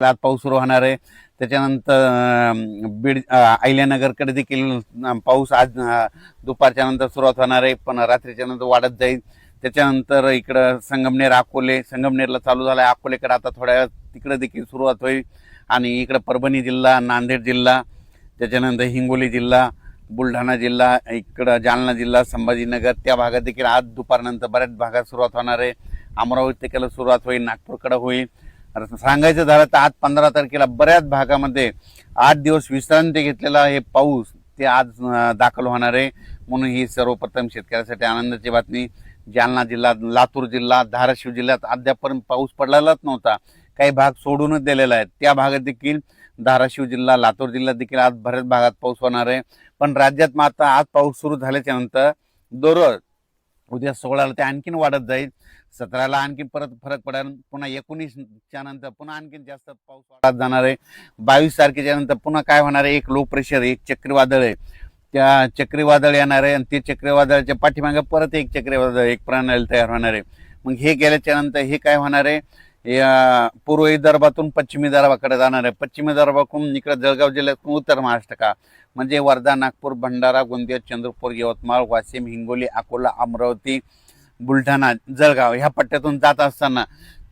आज पाऊस सुरू होणार आहे। त्याच्यानंतर बीड अहिल्यानगरकडे देखील पाऊस आज दुपारच्या नंतर सुरुवात होणार आहे, पण रात्रीच्या नंतर वाढत जाईल। त्याच्यानंतर इकडं संगमनेर अकोले, संगमनेरला चालू झाला आहे, अकोलेकडे आता थोड्या तिकडे देखील सुरुवात होईल। आणि इकडं परभणी जिल्हा, नांदेड जिल्हा, त्याच्यानंतर हिंगोली जिल्हा, बुलढाणा जिल्हा, इकडं जालना जिल्हा, संभाजीनगर त्या भागात देखील आज दुपारनंतर बऱ्याच भागात सुरुवात होणार आहे। अमरावतीकडे सुरुवात होईल, नागपूरकडे होईल। सांगायचं झालं तर आज 15 तारखेला बऱ्याच भागामध्ये 8 दिवस विश्रांती घेतलेला हे पाऊस ते आज दाखल होणार आहे, म्हणून ही सर्वप्रथम शेतकऱ्यासाठी आनंदाची बातमी। जालना जिल्हा, लातूर जिल्हा, धाराशिव जिल्ह्यात अद्यापर्यंत पाऊस पडलेलाच नव्हता, काही भाग सोडूनच दिलेला आहे। त्या भागात देखील धाराशिव जिल्हा, लातूर जिल्ह्यात देखील आज बऱ्याच भागात पाऊस होणार आहे। पण राज्यात मात्र आज पाऊस सुरू झाल्याच्या नंतर दररोज उद्या 16ला ते आणखीन वाढत जाईल, 17ला आणखी परत फरक पडेल, पुन्हा 19च्या नंतर पुन्हा आणखीन जास्त पाऊस वाढत जाणार आहे। 22 तारखेच्या नंतर पुन्हा काय होणार आहे, एक लो प्रेशर, एक चक्रीवादळ आहे, त्या चक्रीवादळ येणार आहे आणि ते चक्रीवादळाच्या पाठीमागे परत एक चक्रीवादळ, एक प्रणाली तयार होणार आहे। मग हे गेल्याच्या नंतर हे काय होणार आहे, पूर्व विदर्भातून पश्चिमी विदर्भाकडे जाणार आहे, पश्चिमी विदर्भाकडून इकडे जळगाव जिल्ह्यातून उत्तर महाराष्ट्र का म्हणजे वर्धा, नागपूर, भंडारा, गोंदिया, चंद्रपूर, यवतमाळ, वाशिम, हिंगोली, अकोला, अमरावती, बुलढाणा, जळगाव ह्या पट्ट्यातून जात असताना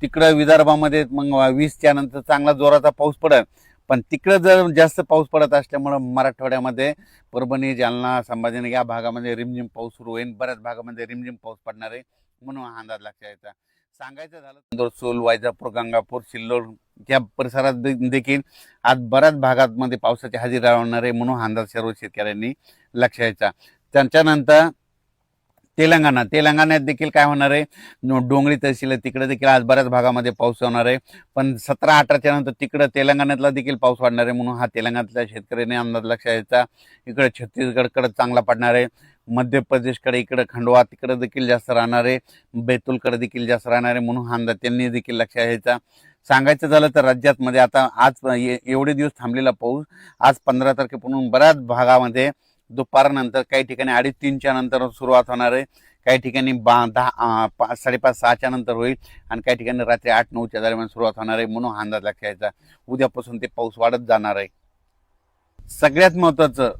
तिकडं विदर्भामध्ये मग 20च्या नंतर चांगला जोराचा पाऊस पडेल। पण तिकडं जर जास्त पाऊस पडत असल्यामुळं मराठवाड्यामध्ये परभणी, जालना, संभाजीनगर या भागामध्ये रिमझिम पाऊस सुरू होईल, बऱ्याच भागामध्ये रिमझिम पाऊस पडणार आहे, म्हणून हा अंदाज लक्षात येतात। सांगायचं झालं सूल, वैजापूर, गंगापूर, सिल्लोड या परिसरात देखील आज बऱ्याच भागांमध्ये पावसाची हजेरी लावणार आहे, म्हणून अंदाज सर्व शेतकऱ्यांनी लक्षात यायचा। त्याच्यानंतर तेलंगणात देखील काय होणार आहे, डोंगरी तहसील तिकडे देखील आज बऱ्याच भागामध्ये पाऊस होणार आहे। पण 17-18च्या नंतर तिकडे तेलंगणातला देखील पाऊस वाढणार आहे, म्हणून हा तेलंगणातल्या शेतकऱ्यांनी अंदाज लक्षात यायचा। इकडे छत्तीसगडकडे चांगला पडणार आहे, मध्य प्रदेशकडे इकडे खंडवा तिकडे देखील जास्त राहणार आहे, बैतूलकडे देखील जास्त राहणार आहे, म्हणून हा अंदाज त्यांनी देखील लक्षात यायचा। सांगायचं झालं तर राज्यात मध्ये आता आज एवढे दिवस थांबलेला पाऊस आज 15 तारखेपासून बऱ्याच भागामध्ये दुपारनंतर काही ठिकाणी 2:30-3च्या नंतर सुरुवात होणार आहे, काही ठिकाणी 5:30-6च्या नंतर होईल आणि काही ठिकाणी रात्री 8-9च्या दरम्यान सुरुवात होणार आहे, म्हणून हा अंदाज लक्षात यायचा। उद्यापासून ते पाऊस वाढत जाणार आहे। सगळ्यात महत्त्वाचं,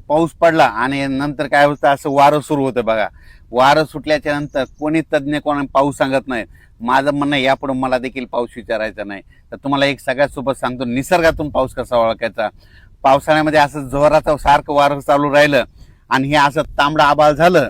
पाऊस पडला आणि नंतर काय होतं, असं वारं सुरू होतं बघा। वारं सुटल्याच्या नंतर कोणी तज्ज्ञ कोणी पाऊस सांगत नाही, माझं म्हणणं यापुढे मला देखील पाऊस विचारायचा नाही। तर तुम्हाला एक सगळ्यात सोबत सांगतो, निसर्गातून पाऊस कसा ओळखायचा। पावसाळ्यामध्ये असं जोराचं सारखं वारं चालू राहिलं आणि हे असं तांबडं आभाळ झालं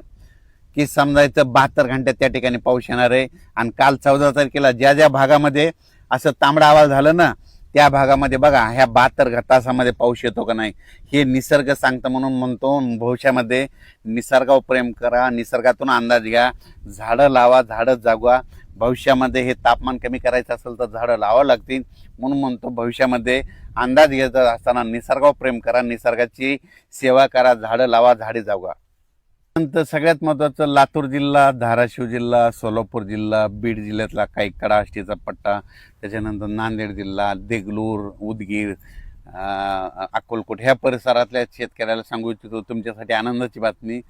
की समजायचं 72 घंट्यात त्या ठिकाणी पाऊस येणार आहे। आणि काल 14 तारखेला ज्या ज्या भागामध्ये असं तांबडं आभाळ झालं ना, त्या भागामध्ये बघा ह्या 72 तासामध्ये पाऊस येतो का नाही हे निसर्ग सांगतं, म्हणून म्हणतो भविष्यामध्ये निसर्गावर प्रेम करा, निसर्गातून अंदाज घ्या, झाडं लावा, झाडं जगवा। भविष्यामध्ये हे तापमान कमी करायचं असेल तर झाडं लावावं लागतील, म्हणून म्हणतो भविष्यामध्ये अंदाज घ्यायचा असताना निसर्गावर प्रेम करा, निसर्गाची सेवा करा, झाडं लावा, झाडे जगवा। नंतर सगळ्यात महत्त्वाचं, लातूर जिल्हा, धाराशिव जिल्हा, सोलापूर जिल्हा, बीड जिल्ह्यातला काही कडाष्टीचा पट्टा, त्याच्यानंतर नांदेड जिल्हा, देगलूर, उदगीर, अक्कलकोट ह्या परिसरातल्या शेतकऱ्याला सांगू इच्छितो, तुमच्यासाठी आनंदाची बातमी।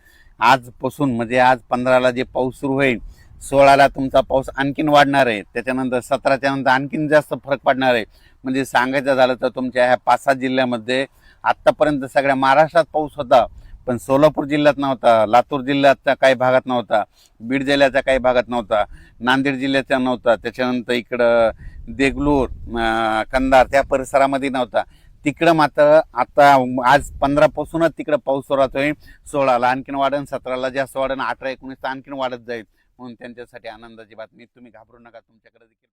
आजपासून म्हणजे आज 15ला जे पाऊस सुरू होईल, 16ला तुमचा पाऊस आणखीन वाढणार आहे, त्याच्यानंतर 17च्या नंतर आणखीन जास्त फरक पडणार आहे। म्हणजे सांगायचं झालं तर तुमच्या ह्या 5-7 जिल्ह्यामध्ये आत्तापर्यंत सगळ्या महाराष्ट्रात पाऊस होता, पण सोलापूर जिल्ह्यात नव्हता, लातूर जिल्ह्याच्या काही भागात नव्हता, बीड जिल्ह्याच्या काही भागात नव्हता, नांदेड जिल्ह्याच्या नव्हता, त्याच्यानंतर इकडं देगलूर, कंधार त्या परिसरामध्ये नव्हता। तिकडं मात्र आता आज 15 पासूनच तिकडं पाऊस सुरुवात होईल, 16ला आणखीन वाढेल, 17ला जास्त वाढेल, 18-19 आणखीन वाढत जाईल, म्हणून त्यांच्यासाठी आनंदाची बातमी। तुम्ही घाबरू नका, तुमच्याकडे देखील